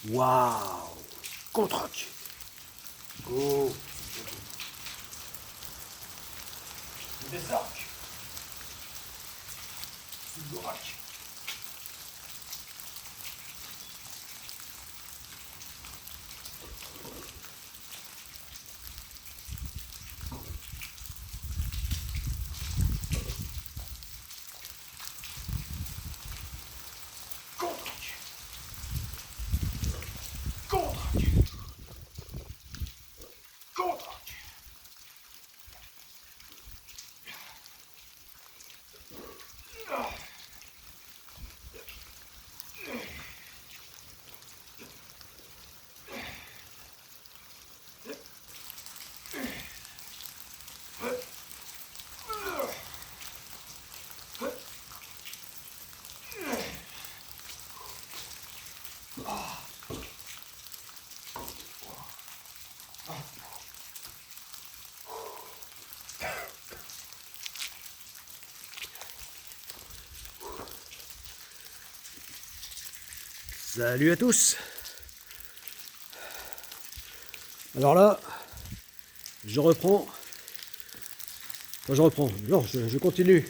Waouh! Contre-attaque! Go! Des arcs! Sugorak! Contre-attaque! Contre-attaque! Contre-attaque! Salut à tous. Alors là, je reprends. Non, je continue.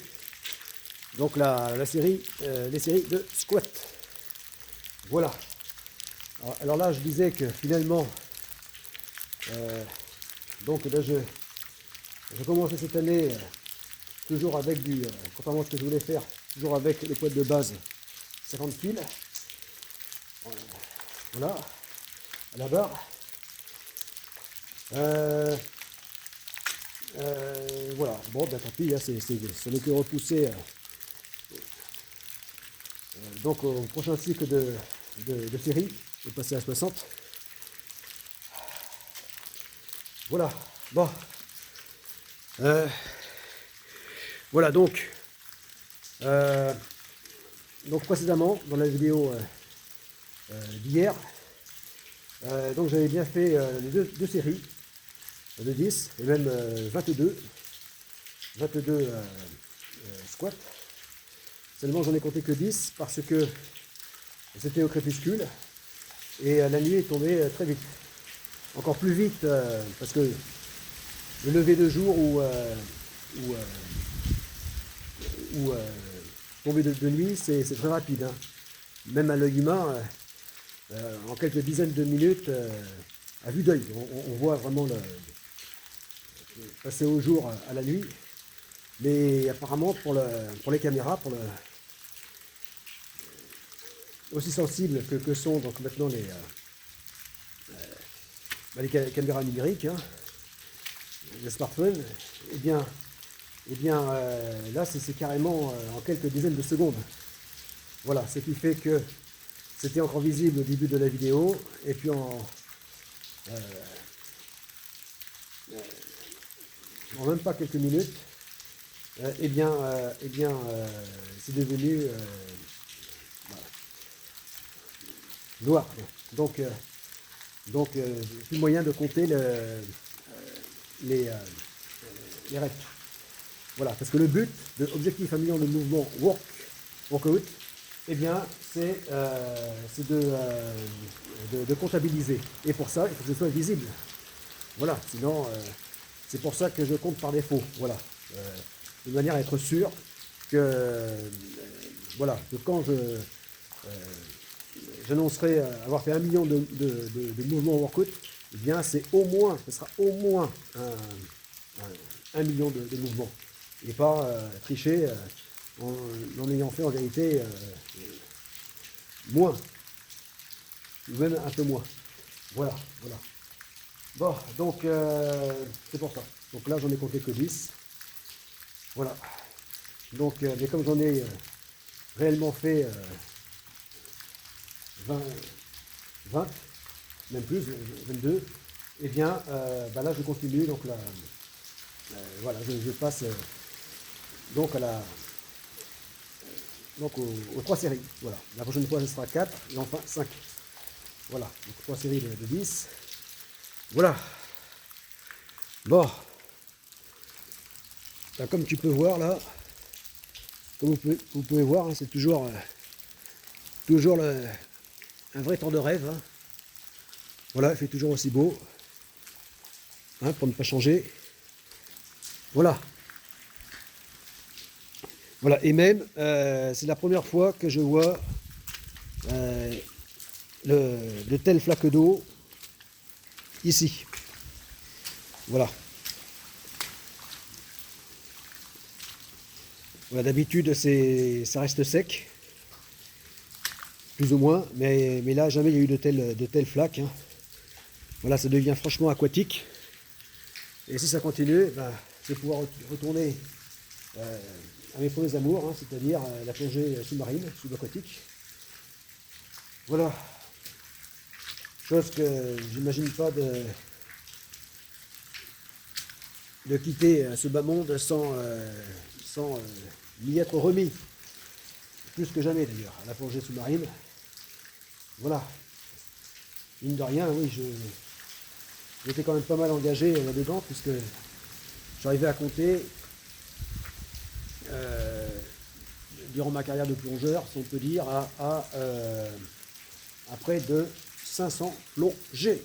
Donc la série, les séries de squat. Voilà. Alors là, je disais que finalement, donc là, je commençais cette année toujours avec contrairement à ce que je voulais faire, toujours avec le poids de base 50 kg. Voilà, à la barre. Voilà, bon, ben tant pis, hein, ça n'est que repoussé. Donc au prochain cycle de série, je vais passer à 60. Voilà, bon. Voilà, donc précédemment, dans la vidéo d'hier, donc j'avais bien fait les deux séries de 10 et même 22 squats. Seulement j'en ai compté que 10 parce que c'était au crépuscule et la nuit est tombée très vite. Encore plus vite parce que le lever de jour ou tomber de nuit, c'est très rapide. Hein. Même à l'œil humain, en quelques dizaines de minutes, à vue d'œil, on voit vraiment passer au jour à la nuit. Mais apparemment, pour les caméras, aussi sensibles que sont donc maintenant les caméras numériques, hein, les smartphones, eh bien là, c'est carrément en quelques dizaines de secondes. Voilà, ce qui fait que c'était encore visible au début de la vidéo, et puis en même pas quelques minutes, c'est devenu noir. Donc, plus moyen de compter les reps. Voilà, parce que le but de Objectif 1 million de mouvements workout, eh bien, c'est de comptabiliser. Et pour ça, il faut que ce soit visible. Voilà, sinon, c'est pour ça que je compte par défaut. Voilà, de manière à être sûr que, voilà, que quand j'annoncerai avoir fait 1 million de mouvements workout, eh bien, ce sera au moins 1 million de mouvements. Et pas tricher en ayant fait en vérité moins, ou même un peu moins. Voilà. Bon, donc c'est pour ça. Donc là, j'en ai compté que 10. Voilà. Donc, mais comme j'en ai réellement fait 20, même plus, 22, et bien là, je continue. Donc là, voilà, je passe donc aux 3 séries. Voilà. La prochaine fois, ce sera 4 et enfin 5. Voilà, donc 3 séries de 10. Voilà. Bon. Là, comme tu peux voir là, comme vous pouvez voir, hein, c'est toujours un vrai temps de rêve. Hein. Voilà, il fait toujours aussi beau. Hein, pour ne pas changer. Voilà. Voilà, et même, c'est la première fois que je vois de telles flaques d'eau ici. Voilà. Voilà, d'habitude, ça reste sec, plus ou moins, mais là, jamais il y a eu de telles flaques. Hein. Voilà, ça devient franchement aquatique. Et si ça continue, ben, je vais pouvoir retourner à mes premiers amours, hein, c'est-à-dire la plongée sous-marine, subaquatique. Voilà. Chose que j'imagine pas de quitter ce bas monde sans m'y être remis. Plus que jamais d'ailleurs, à la plongée sous-marine. Voilà. Mine de rien, oui, j'étais quand même pas mal engagé là-dedans, puisque j'arrivais à compter, durant ma carrière de plongeur, si on peut dire, à près de 500 plongées.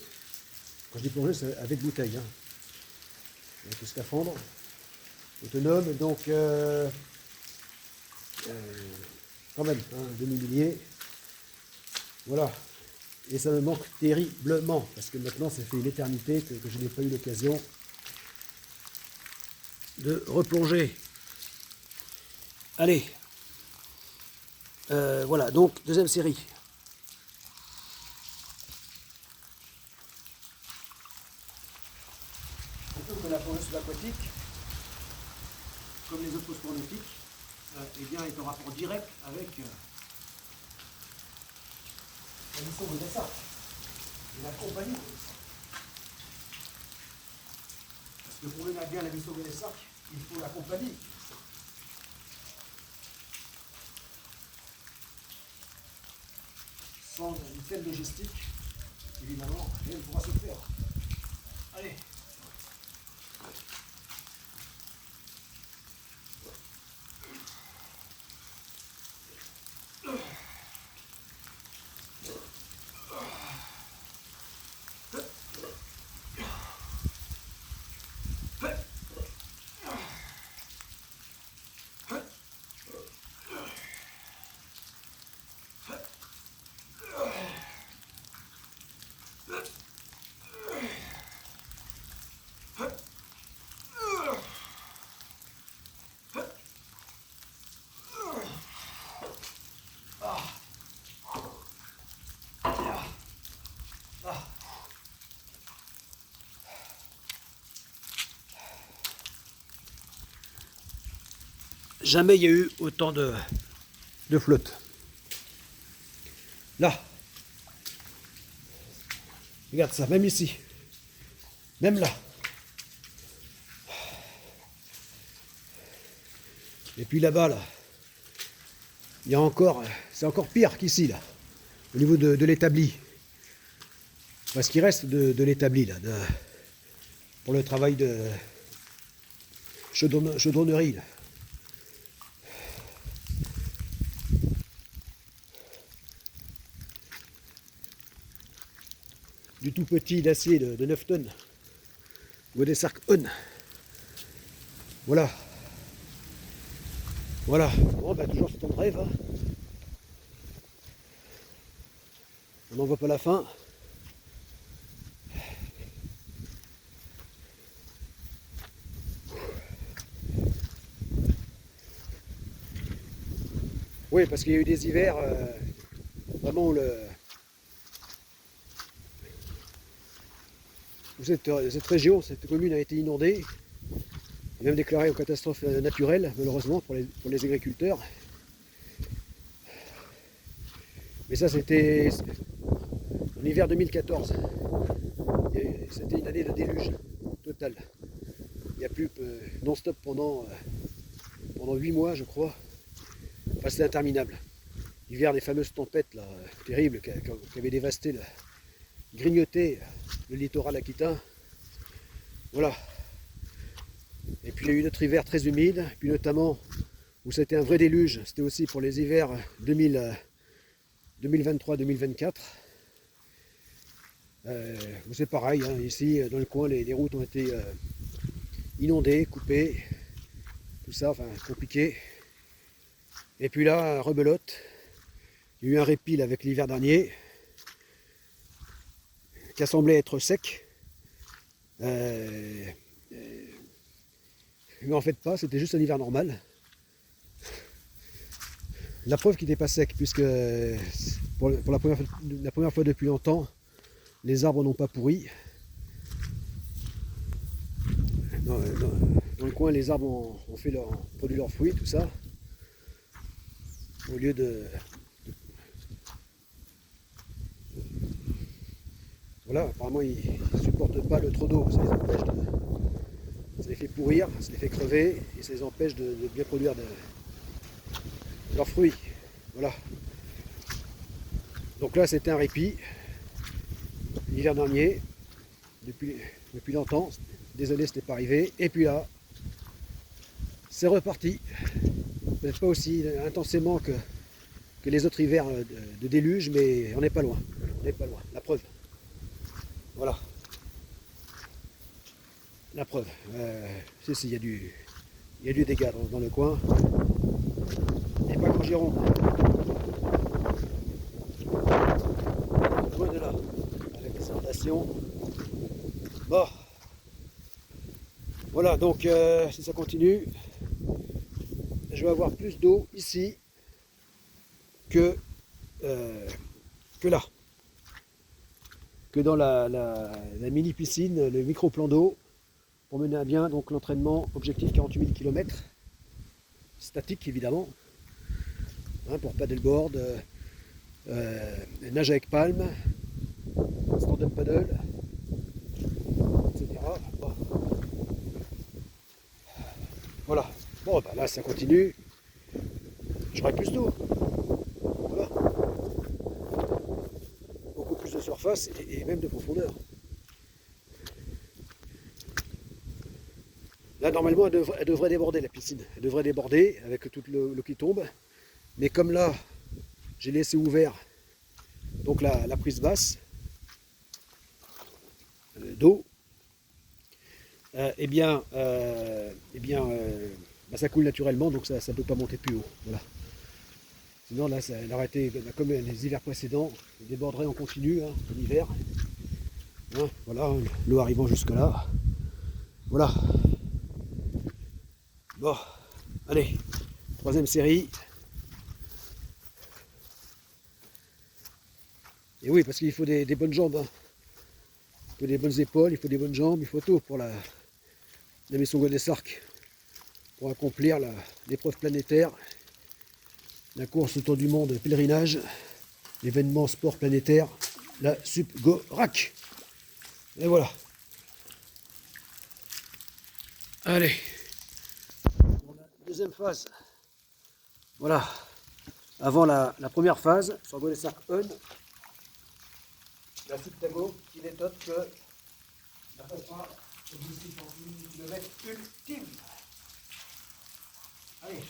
Quand je dis plongée, c'est avec bouteille, hein. Avec le scaphandre autonome, donc quand même, hein, demi-millier. Voilà. Et ça me manque terriblement, parce que maintenant, ça fait une éternité que je n'ai pas eu l'occasion de replonger. Allez. Voilà, donc, deuxième série. Plutôt que la plongée subaquatique, comme les autres sports nautiques, eh bien, est en rapport direct avec la mission de Dessart et la compagnie de Dessart. Parce que pour mener à bien la mission de Dessart, il faut la compagnie. Sans une telle logistique, évidemment, rien ne pourra se faire. Allez. Jamais il y a eu autant de flotte. Là. Regarde ça, même ici. Même là. Et puis là-bas, là, il y a encore, c'est encore pire qu'ici, là, au niveau de l'établi. Parce qu'il reste de l'établi, là, pour le travail de chaudronnerie, là. Du tout petit d'acier de 9 tonnes. Ou des sarcs on. Voilà. Voilà. Bon, bah, toujours ce temps de rêve. Hein. On n'en voit pas la fin. Oui, parce qu'il y a eu des hivers vraiment où cette région, cette commune a été inondée, même déclarée en catastrophe naturelle, malheureusement, pour les agriculteurs. Mais ça, c'était en hiver 2014. C'était une année de déluge total. Il n'y a plus non-stop pendant 8 mois, je crois. Enfin, c'était interminable. L'hiver, des fameuses tempêtes là, terribles qui avaient dévasté, grignoté le littoral aquitain. Voilà. Et puis il y a eu notre hiver très humide, puis notamment où c'était un vrai déluge, c'était aussi pour les hivers 2023-2024. C'est pareil, hein, ici dans le coin les routes ont été inondées, coupées, tout ça, enfin compliqué. Et puis là, rebelote, il y a eu un répit là, avec l'hiver dernier, qui a semblé être sec. Mais en fait pas, c'était juste un hiver normal. La preuve qu'il n'était pas sec, puisque pour la première fois depuis longtemps, les arbres n'ont pas pourri. Dans le coin, les arbres ont produit leurs fruits, tout ça. Au lieu voilà, apparemment ils ne supportent pas le trop d'eau, ça les fait pourrir, ça les fait crever et ça les empêche de bien produire leurs fruits. Voilà. Donc là c'était un répit, l'hiver dernier, depuis longtemps, des années c'était pas arrivé, et puis là, c'est reparti. Peut-être pas aussi intensément que les autres hivers de déluge, mais on n'est pas loin. On n'est pas loin. La preuve. Voilà. La preuve. Il y a du dégât dans le coin. Et pas qu'en Gironde. Loin de là. Avec les inondations. Bon. Voilà, donc si ça continue, je vais avoir plus d'eau ici que là. Que dans la mini piscine, le micro plan d'eau, pour mener à bien donc l'entraînement objectif 48 000 km, statique évidemment, hein, pour paddleboard, nage avec palme, stand-up paddle, etc. Bon. Voilà. Bon, bah là ça continue. J'aurai plus d'eau. Voilà. Beaucoup plus de surface et même de profondeur. Là, normalement, elle devrait déborder, la piscine. Elle devrait déborder avec toute l'eau qui tombe. Mais comme là, j'ai laissé ouvert donc la prise basse d'eau, bah, ça coule naturellement, donc ça ne peut pas monter plus haut. Voilà. Sinon, là, elle aurait été, comme les hivers précédents, elle déborderait en continu, hein, en hiver. Hein, voilà, l'eau arrivant jusque là. Voilà. Bon, allez, troisième série. Et oui, parce qu'il faut des bonnes jambes. Hein. Il faut des bonnes épaules, il faut des bonnes jambes, il faut tout pour la mission Godessark. Pour accomplir l'épreuve planétaire, la course autour du monde pèlerinage, l'événement sport planétaire, la Subgorak. Et voilà. Allez. Deuxième phase. Voilà. Avant la première phase, sur Godessark On, la Subtago qui n'est autre que la phase 1 km ultime. Allez.